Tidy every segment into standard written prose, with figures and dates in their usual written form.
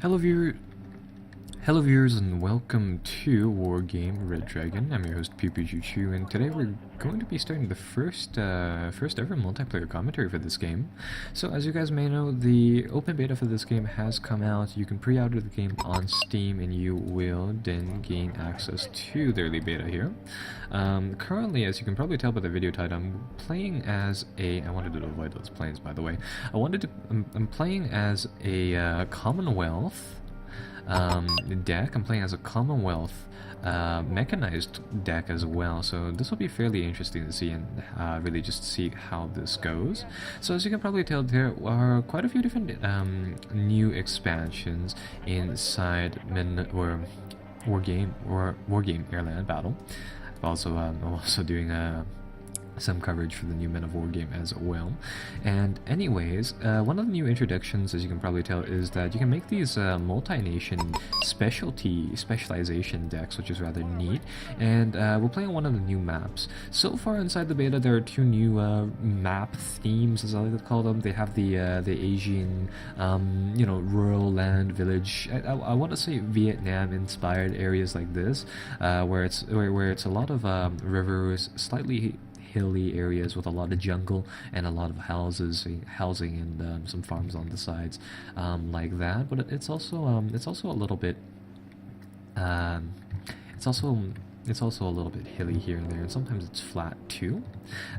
Hello hello viewers and welcome to Wargame Red Dragon. I'm your host PewPewChoo, and today we're going to be starting the first ever multiplayer commentary for this game. So as you guys may know, the open beta for this game has come out. You can pre-order the game on Steam and you will then gain access to the early beta here. Currently, as you can probably tell by the video title, I'm playing as I wanted to avoid those planes, by the way. I'm playing as a Commonwealth deck. I'm playing as a Commonwealth Mechanized deck as well, so this will be fairly interesting to see and really just see how this goes. So as you can probably tell, there are quite a few different new expansions inside Wargame AirLand Battle. I'm also doing some coverage for the new Men of War game as well. And anyways, one of the new introductions, as you can probably tell, is that you can make these multi-nation specialization decks, which is rather neat. And we're playing on one of the new maps. So far inside the beta, there are two new map themes, as I like to call them. They have the Asian, rural land village. I want to say Vietnam-inspired areas like this, where it's a lot of rivers, slightly hilly areas with a lot of jungle and a lot of housing and some farms on the sides, like that. But it's also a little bit it's also a little bit hilly here and there, and sometimes it's flat too.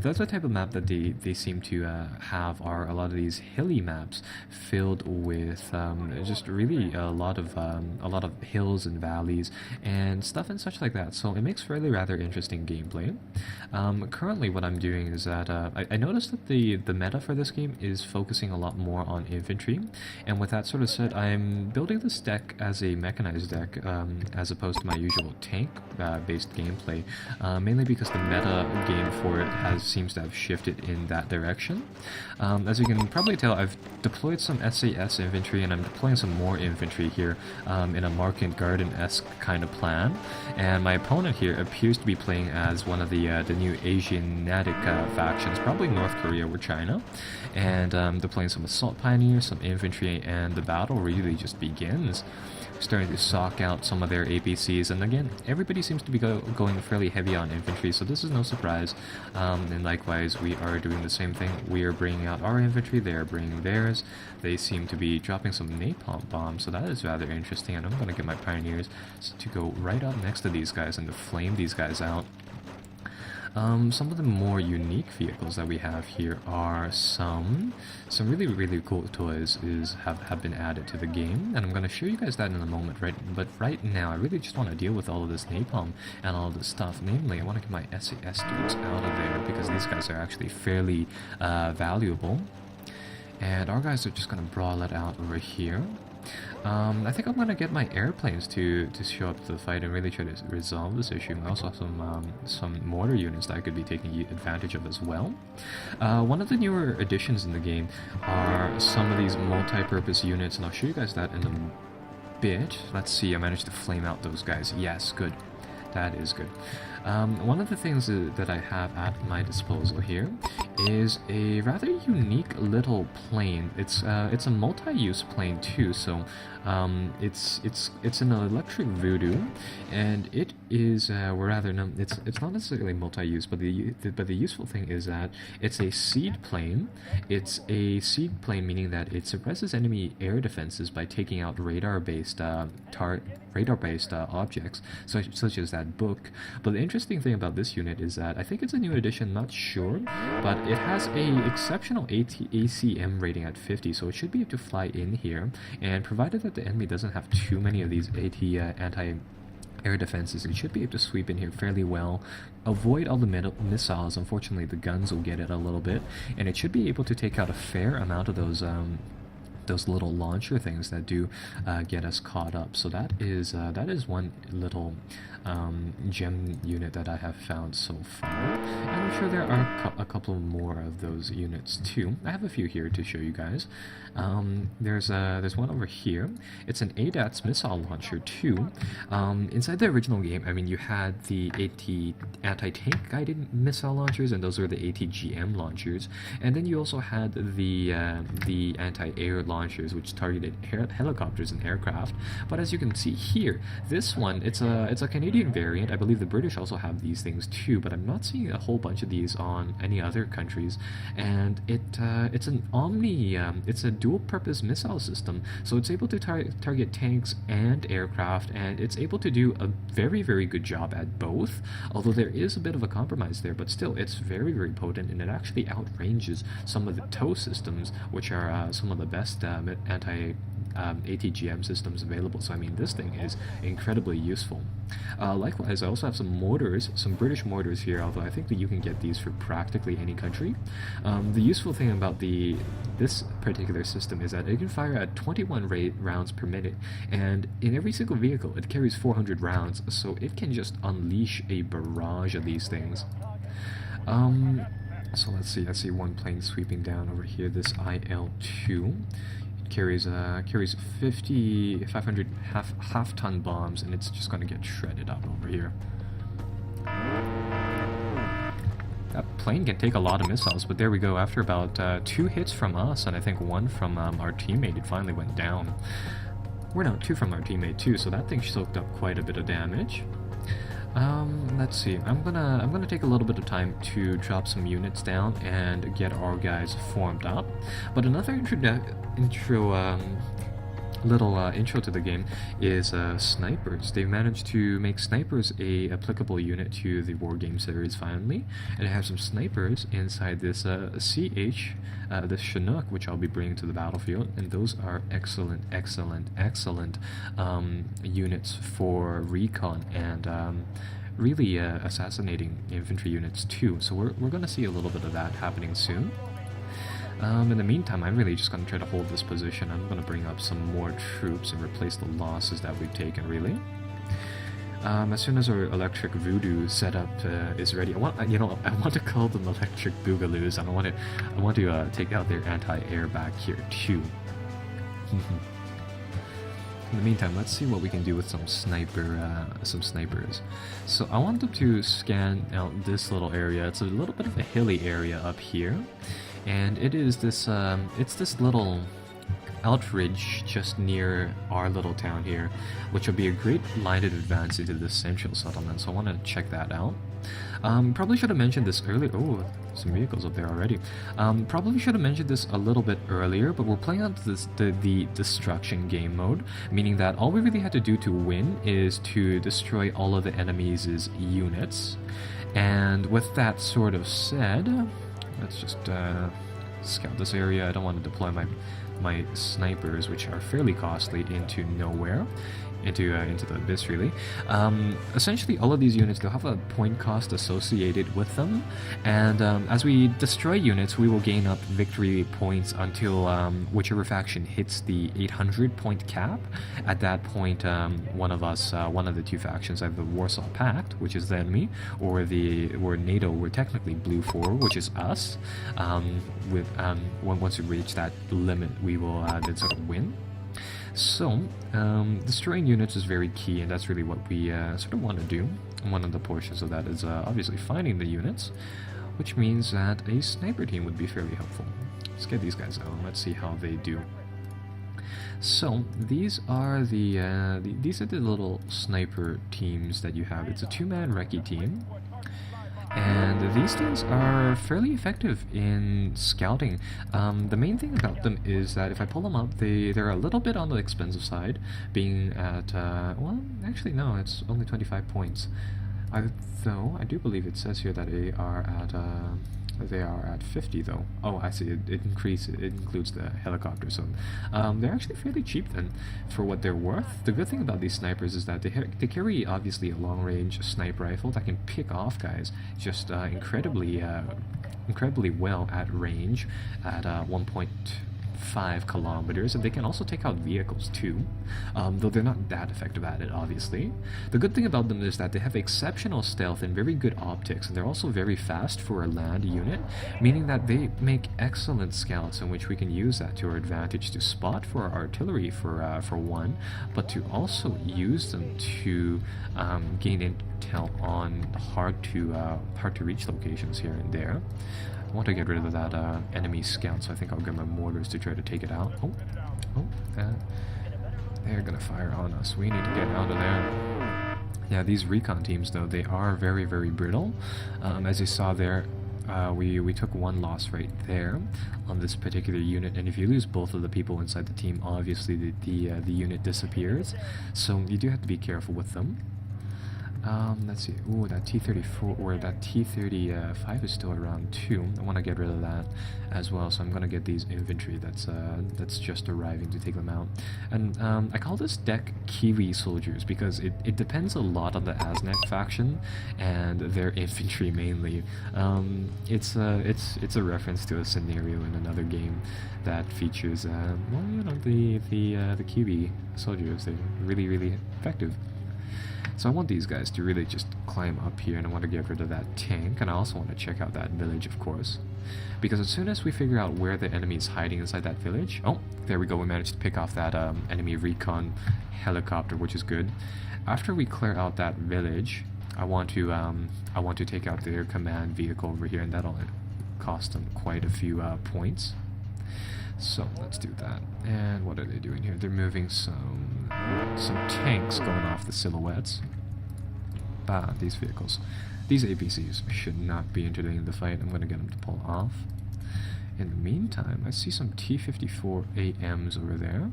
That's the type of map that they seem to have, are a lot of these hilly maps filled with just really a lot of hills and valleys and stuff and such like that. So it makes for rather interesting gameplay. Currently, what I'm doing is that I noticed that the meta for this game is focusing a lot more on infantry, and with that sort of said, I'm building this deck as a mechanized deck as opposed to my usual tank based gameplay, mainly because the meta game for it seems to have shifted in that direction. As you can probably tell, I've deployed some SAS infantry, and I'm deploying some more infantry here in a Market Garden-esque kind of plan. And my opponent here appears to be playing as one of the new Asiatic factions, probably North Korea or China. And deploying some assault pioneers, some infantry, and the battle really just begins. Starting to sock out some of their APCs, and again, everybody seems to be going fairly heavy on infantry, so this is no surprise. And likewise, we are doing the same thing. We are bringing out our infantry, they are bringing theirs. They seem to be dropping some napalm bombs, so that is rather interesting, and I'm going to get my pioneers to go right up next to these guys and to flame these guys out. Some of the more unique vehicles that we have here are some really cool toys have been added to the game, and I'm going to show you guys that in a moment, right? But right now, I really just want to deal with all of this napalm and all of this stuff. Namely, I want to get my SAS dudes out of there because these guys are actually fairly valuable, and our guys are just going to brawl it out over here. I think I'm going to get my airplanes to show up to the fight and really try to resolve this issue. I also have some mortar units that I could be taking advantage of as well. One of the newer additions in the game are some of these multi-purpose units, and I'll show you guys that in a bit. Let's see, I managed to flame out those guys. Yes, good. That is good. One of the things that I have at my disposal here is a rather unique little plane. It's a multi-use plane too, so it's an electric voodoo, and it is it's not necessarily multi-use, but the useful thing is that it's a seed plane. It's a seed plane, meaning that it suppresses enemy air defenses by taking out radar-based objects, such as that book. But the interesting thing about this unit is that I think it's a new addition, not sure, but it has a exceptional ACM rating at 50, so it should be able to fly in here, and provided that the enemy doesn't have too many of these anti-air defenses, it should be able to sweep in here fairly well, avoid all the missiles. Unfortunately, the guns will get it a little bit, and it should be able to take out a fair amount of those little launcher things that do get us caught up. So that is one little gem unit that I have found so far, and I'm sure there are a couple more of those units too. I have a few here to show you guys. There's one over here. It's an ADATS missile launcher too. Inside the original game, I mean, you had the anti-tank guided missile launchers, and those were the ATGM launchers, and then you also had the anti-air launchers, which targeted helicopters and aircraft. But as you can see here, this one, it's a Canadian variant. I believe the British also have these things too, but I'm not seeing a whole bunch of these on any other countries. And it's an it's a dual-purpose missile system, so it's able to target tanks and aircraft, and it's able to do a very, very good job at both, although there is a bit of a compromise there, but still, it's very, very potent, and it actually outranges some of the tow systems, which are some of the best ATGM systems available. So I mean, this thing is incredibly useful. Likewise, I also have some mortars, some British mortars here, although I think that you can get these for practically any country. The useful thing about this particular system is that it can fire at 21 rounds per minute, and in every single vehicle it carries 400 rounds, so it can just unleash a barrage of these things. So let's see, I see one plane sweeping down over here, this IL-2. Carries 500 half-ton bombs, and it's just going to get shredded up over here. That plane can take a lot of missiles, but there we go. After about 2 hits from us, and I think 1 from our teammate, it finally went down. We're now 2 from our teammate too, so that thing soaked up quite a bit of damage. Let's see. I'm gonna take a little bit of time to drop some units down and get our guys formed up. But another intro to the game is snipers. They've managed to make snipers a applicable unit to the Wargame series finally, and I have some snipers inside this this Chinook, which I'll be bringing to the battlefield, and those are excellent units for recon and really assassinating infantry units too. So we're going to see a little bit of that happening soon. In the meantime, I'm really just going to try to hold this position. I'm going to bring up some more troops and replace the losses that we've taken, really. As soon as our electric voodoo setup is ready, I want to call them electric boogaloos. I want to take out their anti-air back here too. In the meantime, let's see what we can do with some snipers. So I want them to scan out this little area. It's a little bit of a hilly area up here, and it is this this little outridge just near our little town here, which will be a great line of advance into the central settlement. So I want to check that out. Probably should have mentioned this earlier. Oh, some vehicles up there already. Probably should have mentioned this a little bit earlier, but we're playing on the destruction game mode, meaning that all we really had to do to win is to destroy all of the enemies' units. And with that sort of said, let's just scout this area. I don't want to deploy my snipers, which are fairly costly, into nowhere, into the abyss, really. Essentially, all of these units, they'll have a point cost associated with them, and as we destroy units, we will gain up victory points until whichever faction hits the 800 point cap. At that point, one of the two factions, either the Warsaw Pact, which is the enemy, or NATO, we're technically blue 4, which is us. Once we reach that limit, we will then sort of win. So, destroying units is very key, and that's really what we sort of want to do. And one of the portions of that is obviously finding the units, which means that a sniper team would be fairly helpful. Let's get these guys out and let's see how they do. So, these are the little sniper teams that you have. It's a 2-man recce team. And these things are fairly effective in scouting. The main thing about them is that if I pull them up, they're a little bit on the expensive side, being at, well, actually no, it's only 25 points. Though I do believe it says here that they are at 50 though. Oh, I see. It includes the helicopter, so they're actually fairly cheap then for what they're worth. The good thing about these snipers is that they carry obviously a long-range sniper rifle that can pick off guys just incredibly well at range at 1.5 kilometers, and they can also take out vehicles too, though they're not that effective at it, obviously. The good thing about them is that they have exceptional stealth and very good optics, and they're also very fast for a land unit, meaning that they make excellent scouts in which we can use that to our advantage to spot for our artillery for one, but to also use them to gain intel on hard to reach locations here and there. I want to get rid of that enemy scout, so I think I'll get my mortars to try to take it out. They're gonna fire on us. We need to get out of there. Yeah, these recon teams, though, they are very, very brittle. As you saw there, we took one loss right there on this particular unit, and if you lose both of the people inside the team, obviously the unit disappears. So you do have to be careful with them. Let's see. Ooh, that T-34 or that T-35 is still around too. I want to get rid of that as well, so I'm gonna get these infantry that's just arriving to take them out. And I call this deck Kiwi soldiers because it depends a lot on the Aznek faction and their infantry mainly. It's a reference to a scenario in another game that features well, you know, the Kiwi soldiers. They're really, really effective. So I want these guys to really just climb up here, and I want to get rid of that tank, and I also want to check out that village, of course. Because as soon as we figure out where the enemy is hiding inside that village... Oh, there we go, we managed to pick off that enemy recon helicopter, which is good. After we clear out that village, I want to take out their command vehicle over here, and that'll cost them quite a few points. So let's do that. And what are they doing here? They're moving some tanks going off the silhouettes. These vehicles. These APCs should not be entertaining the fight. I'm going to get them to pull off. In the meantime, I see some T-54 AMs over there.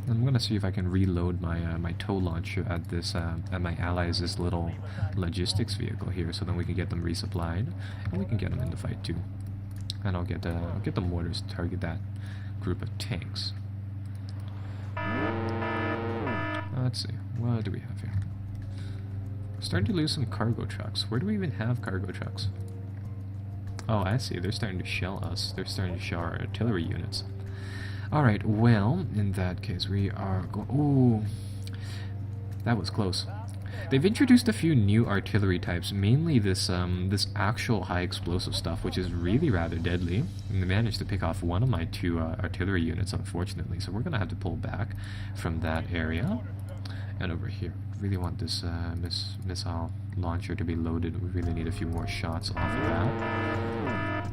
I'm going to see if I can reload my tow launcher at this at my allies' little logistics vehicle here, so then we can get them resupplied, and we can get them in the fight too. And I'll get the mortars to target that group of tanks. Let's see, what do we have here? We're starting to lose some cargo trucks. Where do we even have cargo trucks? Oh, I see. They're starting to shell us. They're starting to shell our artillery units. Alright, well, in that case, we are going... Ooh, that was close. They've introduced a few new artillery types, mainly this actual high explosive stuff, which is really rather deadly. And they managed to pick off one of my two artillery units, unfortunately, so we're going to have to pull back from that area. And over here, really want this missile launcher to be loaded. We really need a few more shots off of that.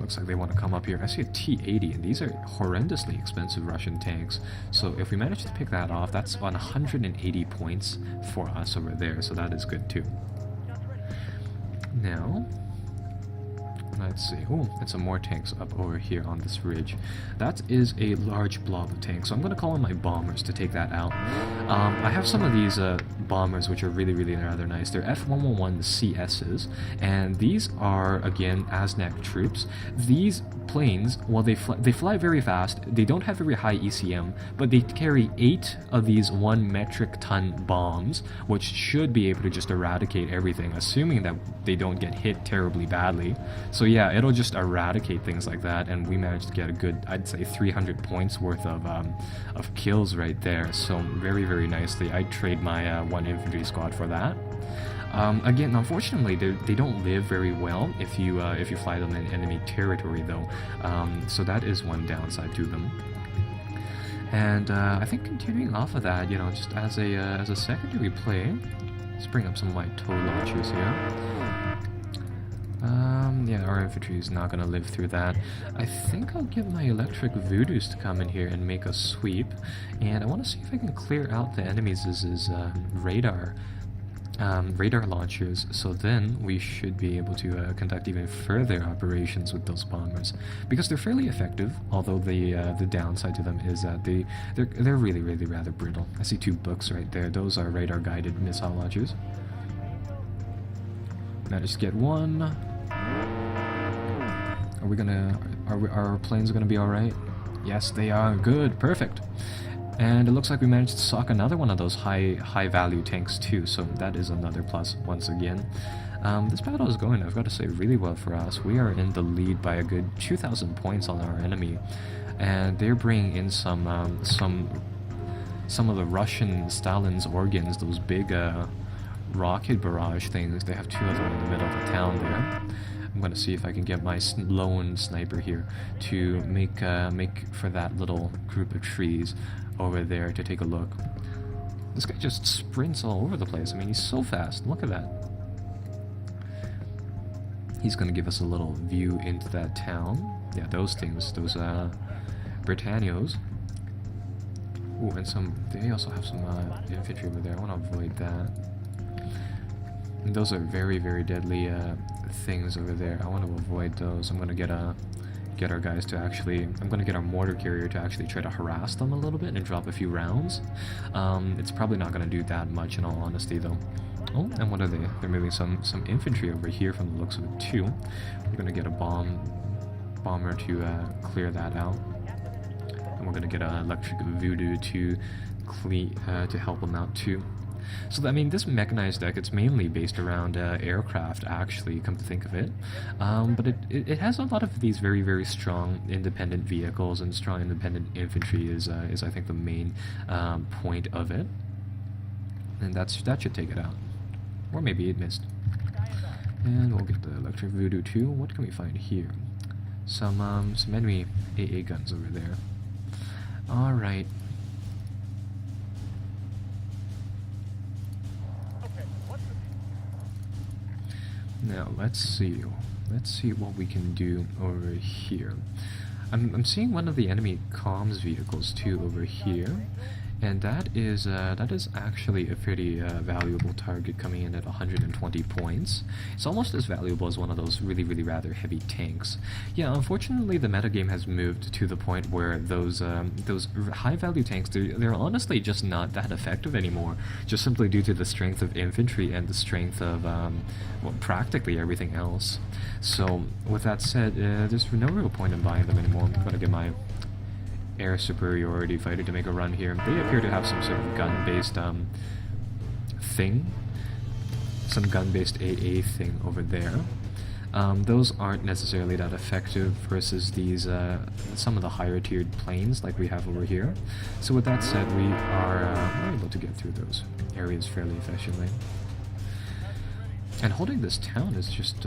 Looks like they want to come up here. I see a T-80, and these are horrendously expensive Russian tanks. So if we manage to pick that off, that's 180 points for us over there, so that is good too. Now, let's see. Oh, and some more tanks up over here on this ridge. That is a large blob of tanks, so I'm going to call in my bombers to take that out. I have some of these bombers which are really, really rather nice. They're F-111 CSs, and these are, again, Aznek troops. These planes, well, they fly very fast. They don't have very high ECM, but they carry 8 of these 1 metric ton bombs, which should be able to just eradicate everything, assuming that they don't get hit terribly badly. So yeah, it'll just eradicate things like that, and we managed to get a good, I'd say, 300 points worth of kills right there. So very, very nicely. I'd trade my 1 infantry squad for that. Again, unfortunately, they don't live very well if you fly them in enemy territory, though. So that is one downside to them. And I think continuing off of that, you know, just as a secondary play, let's bring up some of my tow launchers here. Yeah, our infantry is not gonna live through that. I think I'll get my electric voodoos to come in here and make a sweep, and I want to see if I can clear out the enemies' radar launchers, so then we should be able to conduct even further operations with those bombers, because they're fairly effective, although the downside to them is that they're really, really rather brittle. I see 2 books right there. Those are radar guided missile launchers. Managed to get one. Are our planes gonna be alright? Yes, they are. Good, perfect. And it looks like we managed to sock another one of those high value tanks too, so that is another plus once again. This battle is going, I've got to say, really well for us. We are in the lead by a good 2,000 points on our enemy, and they're bringing in some of the Russian Stalin's organs, those big rocket barrage things. They have 2 of them in the middle of the town there. I'm going to see if I can get my lone sniper here to make for that little group of trees over there to take a look. This guy just sprints all over the place. I mean, he's so fast. Look at that. He's going to give us a little view into that town. Yeah, those things, those Britannios. Ooh, and some, they also have some infantry over there. I want to avoid that. And those are very, very deadly things over there. I want to avoid those. I'm going to get our guys to actually, I'm going to get our mortar carrier to actually try to harass them a little bit and drop a few rounds. It's probably not going to do that much in all honesty though. Oh, and what are they? They're moving some infantry over here from the looks of it too. We're going to get a bomber to clear that out. And we're going to get an electric voodoo to help them out too. So, I mean, this mechanized deck, it's mainly based around aircraft, actually, come to think of it. But it has a lot of these very, very strong independent vehicles, and strong independent infantry is I think, the main point of it. And that should take it out. Or maybe it missed. And we'll get the electric voodoo too. What can we find here? Some enemy AA guns over there. Alright. Now let's see what we can do over here. I'm seeing one of the enemy comms vehicles too over here, and that is actually a pretty valuable target, coming in at 120 points. It's almost as valuable as one of those really rather heavy tanks. Yeah, unfortunately the metagame has moved to the point where those high value tanks, they're honestly just not that effective anymore, just simply due to the strength of infantry and the strength of well, practically everything else. So with that said, there's no real point in buying them anymore. I'm gonna get my air superiority fighter to make a run here. They appear to have some sort of gun-based thing, some gun-based AA thing over there. Those aren't necessarily that effective versus these some of the higher tiered planes like we have over here. So with that said, we are able to get through those areas fairly efficiently. And holding this town is just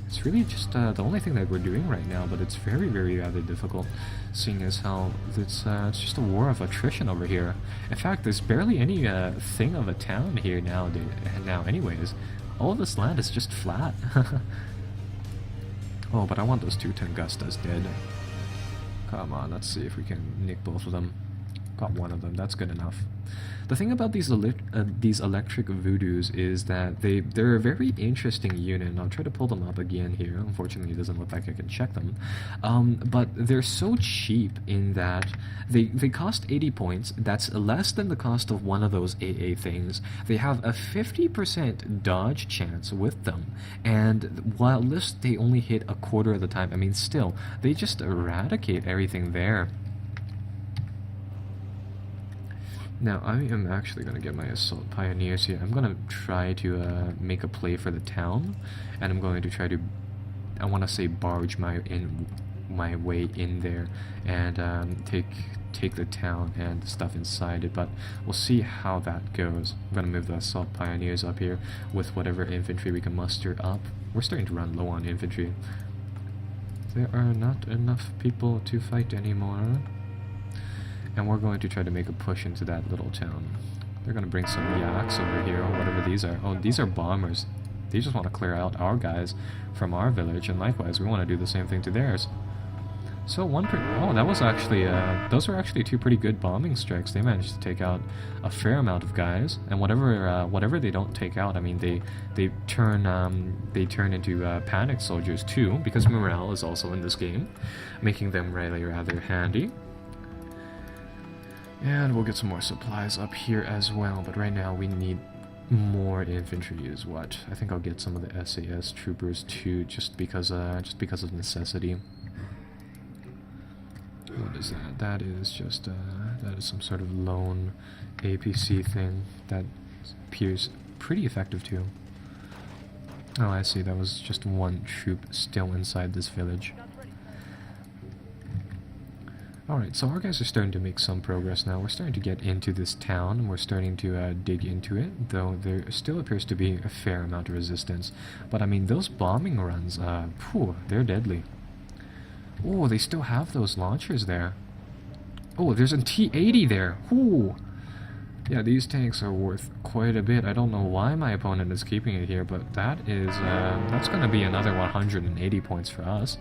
it's really just the only thing that we're doing right now, but it's very rather difficult, seeing as how it's just a war of attrition over here. In fact, there's barely any thing of a town here now anyways. All of this land is just flat. Oh, but I want those 2 Tungustas dead. Come on, let's see if we can nick both of them. Got one of them, that's good enough. The thing about these electric voodoos is that they're a very interesting unit, and I'll try to pull them up again here. Unfortunately, it doesn't look like I can check them. But they're so cheap in that they cost 80 points. That's less than the cost of one of those AA things. They have a 50% dodge chance with them, and while this they only hit a quarter of the time, I mean, still, they just eradicate everything there. Now, I am actually going to get my assault pioneers here. I'm going to try to make a play for the town, and I'm going to try to, I want to say, barge my way in there and take the town and the stuff inside it, but we'll see how that goes. I'm going to move the assault pioneers up here with whatever infantry we can muster up. We're starting to run low on infantry. There are not enough people to fight anymore. And we're going to try to make a push into that little town. They're going to bring some yaks over here, or whatever these are. Oh, these are bombers. They just want to clear out our guys from our village, and likewise, we want to do the same thing to theirs. So oh, that was actually, those were actually 2 pretty good bombing strikes. They managed to take out a fair amount of guys, and whatever they don't take out, I mean, they turn into panic soldiers too, because morale is also in this game, making them really rather handy. And we'll get some more supplies up here as well, but right now we need more infantry is what. I think I'll get some of the SAS troopers too, just because of necessity. What is that? That is just that is some sort of lone APC thing that appears pretty effective too. Oh, I see. That was just 1 troop still inside this village. Alright, so our guys are starting to make some progress now. We're starting to get into this town, and we're starting to dig into it, though there still appears to be a fair amount of resistance. But I mean, those bombing runs, they're deadly. Oh, they still have those launchers there. Oh, there's a T-80 there. Ooh. Yeah, these tanks are worth quite a bit. I don't know why my opponent is keeping it here, but that is that's going to be another 180 points for us.